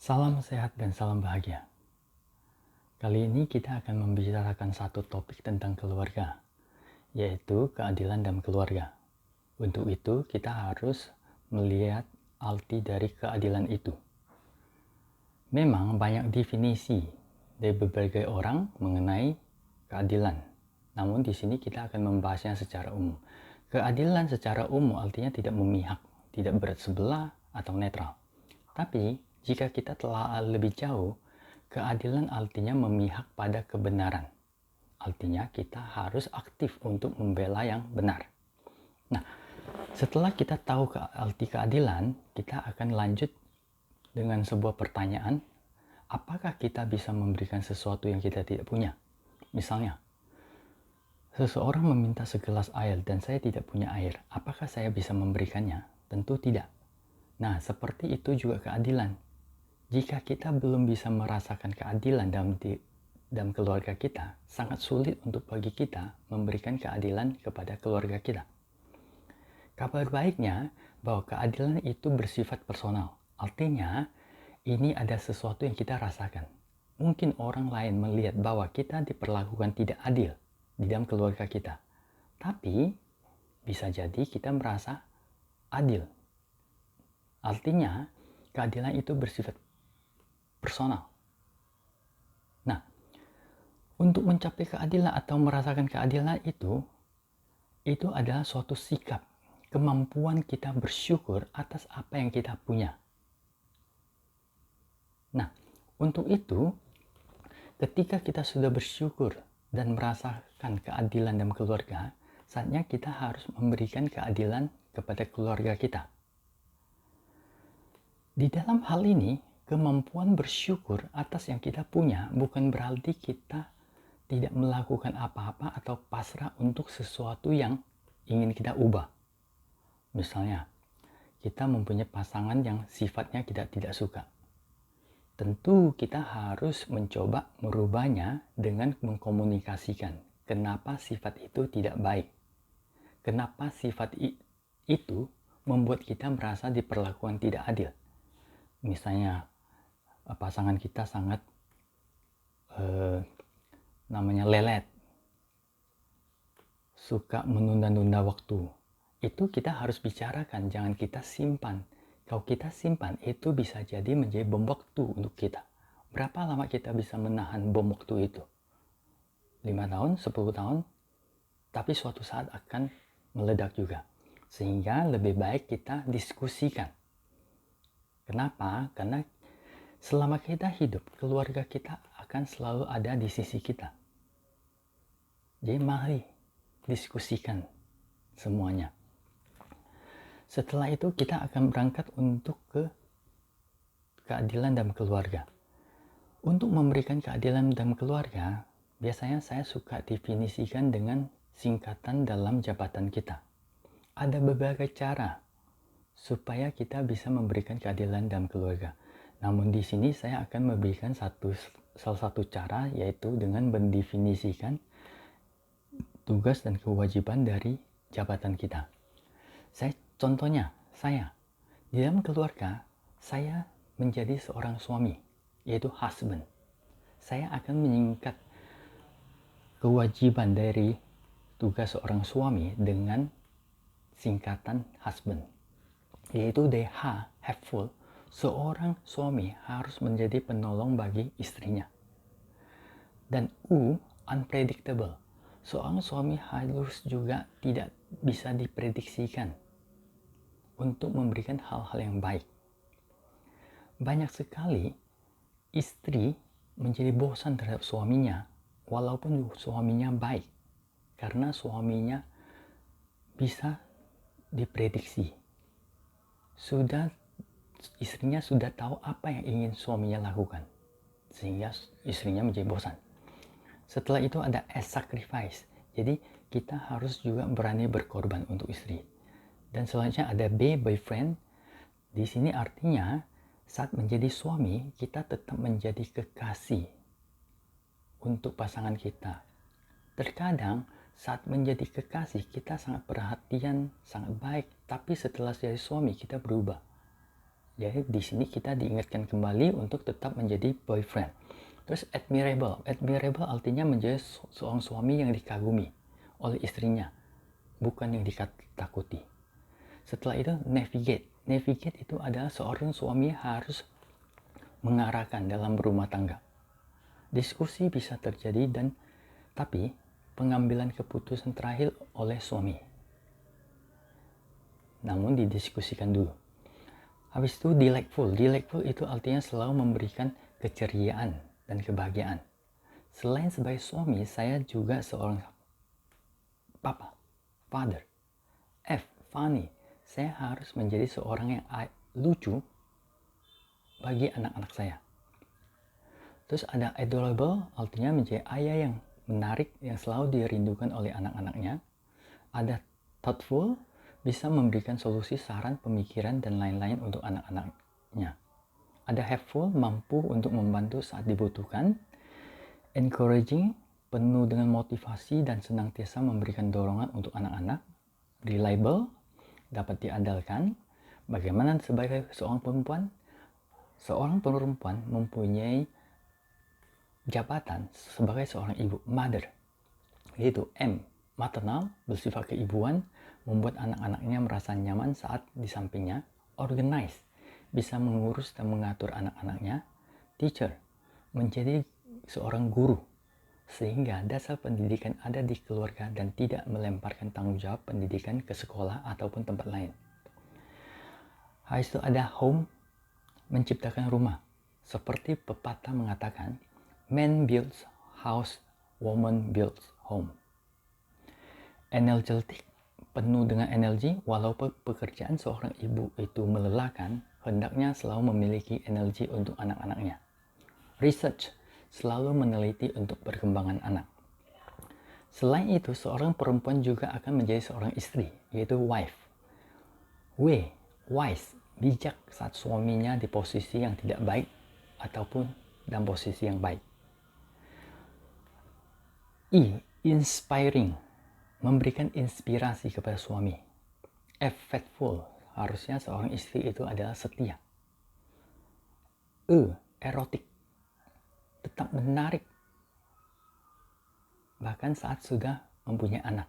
Salam sehat dan salam bahagia. Kali ini kita akan membicarakan satu topik tentang keluarga, yaitu keadilan dalam keluarga. Untuk itu, kita harus melihat arti dari keadilan itu. Memang banyak definisi dari berbagai orang mengenai keadilan. Namun di sini kita akan membahasnya secara umum. Keadilan secara umum artinya tidak memihak, tidak berat sebelah atau netral. Tapi jika kita telah lebih jauh, keadilan artinya memihak pada kebenaran. Artinya kita harus aktif untuk membela yang benar. Nah, setelah kita tahu arti keadilan, kita akan lanjut dengan sebuah pertanyaan, apakah kita bisa memberikan sesuatu yang kita tidak punya? Misalnya, seseorang meminta segelas air dan saya tidak punya air. Apakah saya bisa memberikannya? Tentu tidak. Nah, seperti itu juga keadilan. Jika kita belum bisa merasakan keadilan dalam keluarga kita, sangat sulit untuk bagi kita memberikan keadilan kepada keluarga kita. Kabar baiknya bahwa keadilan itu bersifat personal. Artinya, ini ada sesuatu yang kita rasakan. Mungkin orang lain melihat bahwa kita diperlakukan tidak adil di dalam keluarga kita. Tapi, bisa jadi kita merasa adil. Artinya, keadilan itu bersifat personal. Nah, untuk mencapai keadilan atau merasakan keadilan itu adalah suatu sikap, kemampuan kita bersyukur atas apa yang kita punya. Nah, untuk itu, ketika kita sudah bersyukur dan merasakan keadilan dalam keluarga, saatnya kita harus memberikan keadilan kepada keluarga kita. Di dalam hal ini, kemampuan bersyukur atas yang kita punya bukan berarti kita tidak melakukan apa-apa atau pasrah untuk sesuatu yang ingin kita ubah. Misalnya, kita mempunyai pasangan yang sifatnya kita tidak suka. Tentu kita harus mencoba merubahnya dengan mengkomunikasikan kenapa sifat itu tidak baik. Kenapa sifat itu membuat kita merasa diperlakukan tidak adil. Misalnya, pasangan kita sangat lelet, suka menunda-nunda waktu. Itu kita harus bicarakan, jangan kita simpan. Kalau kita simpan, itu bisa jadi menjadi bom waktu untuk kita. Berapa lama kita bisa menahan bom waktu itu? 5 tahun, 10 tahun, tapi suatu saat akan meledak juga. Sehingga lebih baik kita diskusikan. Kenapa? Karena selama kita hidup, keluarga kita akan selalu ada di sisi kita. Jadi mari diskusikan semuanya. Setelah itu kita akan berangkat untuk ke keadilan dalam keluarga. Untuk memberikan keadilan dalam keluarga, biasanya saya suka definisikan dengan singkatan dalam jabatan kita. Ada berbagai cara supaya kita bisa memberikan keadilan dalam keluarga. Namun di sini saya akan memberikan salah satu cara, yaitu dengan mendefinisikan tugas dan kewajiban dari jabatan kita. Contohnya, di dalam keluarga, saya menjadi seorang suami, yaitu husband. Saya akan menyingkat kewajiban dari tugas seorang suami dengan singkatan husband, yaitu DH, helpful. Seorang suami harus menjadi penolong bagi istrinya. Dan U, unpredictable. Seorang suami harus juga tidak bisa diprediksikan untuk memberikan hal-hal yang baik. Banyak sekali istri menjadi bosan terhadap suaminya, walaupun suaminya baik, karena suaminya bisa diprediksi. Istrinya sudah tahu apa yang ingin suaminya lakukan, sehingga istrinya menjadi bosan. Setelah itu ada sacrifice. Jadi kita harus juga berani berkorban untuk istri. Dan selanjutnya ada B, boyfriend. Di sini artinya saat menjadi suami, kita tetap menjadi kekasih untuk pasangan kita. Terkadang saat menjadi kekasih, kita sangat perhatian, sangat baik. Tapi setelah jadi suami, kita berubah. Jadi di sini kita diingatkan kembali untuk tetap menjadi boyfriend. Terus admirable. Admirable artinya menjadi seorang suami yang dikagumi oleh istrinya, bukan yang ditakuti. Setelah itu navigate. Navigate itu adalah seorang suami harus mengarahkan dalam berumah tangga. Diskusi bisa terjadi tapi pengambilan keputusan terakhir oleh suami. Namun didiskusikan dulu. Habis itu delightful. Delightful itu artinya selalu memberikan keceriaan dan kebahagiaan. Selain sebagai suami, saya juga seorang papa, father. Funny. Saya harus menjadi seorang yang lucu bagi anak-anak saya. Terus ada adorable, artinya menjadi ayah yang menarik, yang selalu dirindukan oleh anak-anaknya. Ada thoughtful, bisa memberikan solusi, saran, pemikiran, dan lain-lain untuk anak-anaknya. Ada helpful, mampu untuk membantu saat dibutuhkan. Encouraging, penuh dengan motivasi dan senantiasa memberikan dorongan untuk anak-anak. Reliable, dapat diandalkan. Bagaimana sebagai seorang perempuan? Seorang perempuan mempunyai jabatan sebagai seorang ibu, mother, yaitu maternal, bersifat keibuan, membuat anak-anaknya merasa nyaman saat di sampingnya. Organize, bisa mengurus dan mengatur anak-anaknya. Teacher, menjadi seorang guru, sehingga dasar pendidikan ada di keluarga dan tidak melemparkan tanggung jawab pendidikan ke sekolah ataupun tempat lain. Habis itu ada home, menciptakan rumah. Seperti pepatah mengatakan, man builds house, woman builds home. Energetic, penuh dengan energi. Walaupun pekerjaan seorang ibu itu melelahkan, hendaknya selalu memiliki energi untuk anak-anaknya. Research, selalu meneliti untuk perkembangan anak. Selain itu, seorang perempuan juga akan menjadi seorang istri, yaitu wife. Wise, bijak saat suaminya di posisi yang tidak baik ataupun dalam posisi yang baik. Inspiring, memberikan inspirasi kepada suami. Faithful, harusnya seorang istri itu adalah setia. Erotic, tetap menarik bahkan saat sudah mempunyai anak.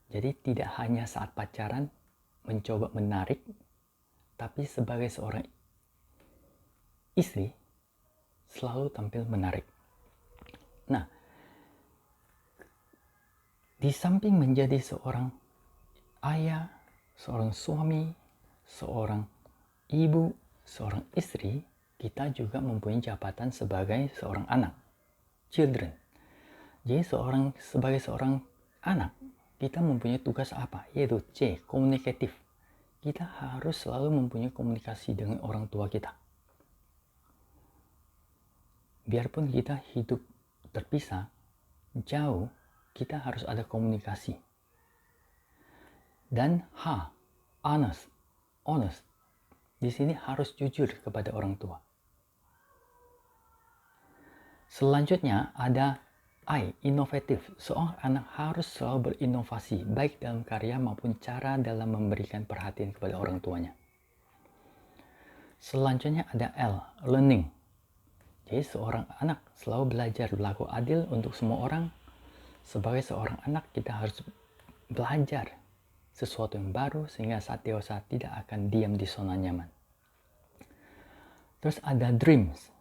Jadi tidak hanya saat pacaran mencoba menarik, tapi sebagai seorang istri selalu tampil menarik. Nah, di samping menjadi seorang ayah, seorang suami, seorang ibu, seorang istri, kita juga mempunyai jabatan sebagai seorang anak, children. Jadi sebagai seorang anak, kita mempunyai tugas apa? Yaitu C, komunikatif. Kita harus selalu mempunyai komunikasi dengan orang tua kita. Biarpun kita hidup terpisah, jauh, kita harus ada komunikasi. Dan honest. Di sini harus jujur kepada orang tua. Selanjutnya ada inovatif. Seorang anak harus selalu berinovasi, baik dalam karya maupun cara dalam memberikan perhatian kepada orang tuanya. Selanjutnya ada learning. Jadi seorang anak selalu belajar berlaku adil untuk semua orang. Sebagai seorang anak kita harus belajar sesuatu yang baru sehingga saat dewasa tidak akan diam di zona nyaman. Terus ada dreams.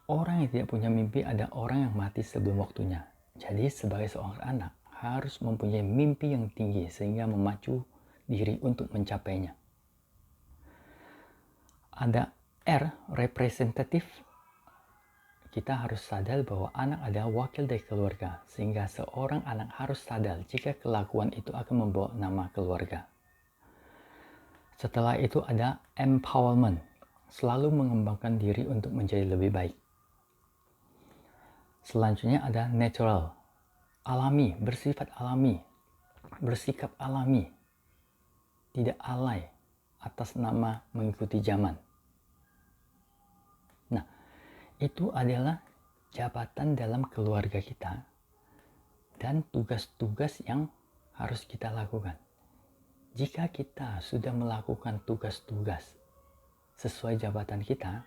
Orang yang tidak punya mimpi ada orang yang mati sebelum waktunya. Jadi sebagai seorang anak harus mempunyai mimpi yang tinggi sehingga memacu diri untuk mencapainya. Ada representatif. Kita harus sadar bahwa anak adalah wakil dari keluarga, sehingga seorang anak harus sadar jika kelakuan itu akan membawa nama keluarga. Setelah itu ada empowerment, selalu mengembangkan diri untuk menjadi lebih baik. Selanjutnya ada natural, alami, bersifat alami, bersikap alami, tidak alay atas nama mengikuti zaman. Nah, itu adalah jabatan dalam keluarga kita dan tugas-tugas yang harus kita lakukan. Jika kita sudah melakukan tugas-tugas sesuai jabatan kita,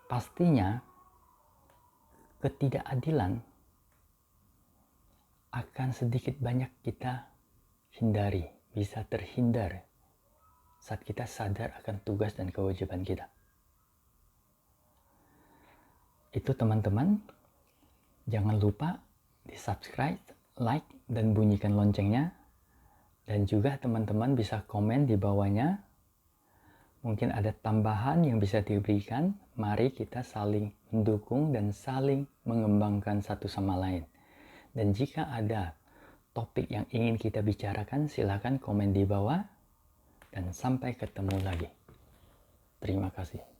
pastinya ketidakadilan akan sedikit banyak kita hindari, bisa terhindar saat kita sadar akan tugas dan kewajiban kita. Itu teman-teman, jangan lupa di subscribe, like, dan bunyikan loncengnya. Dan juga teman-teman bisa komen di bawahnya. Mungkin ada tambahan yang bisa diberikan. Mari kita saling mendukung dan saling mengembangkan satu sama lain. Dan jika ada topik yang ingin kita bicarakan, silakan komen di bawah. Dan sampai ketemu lagi. Terima kasih.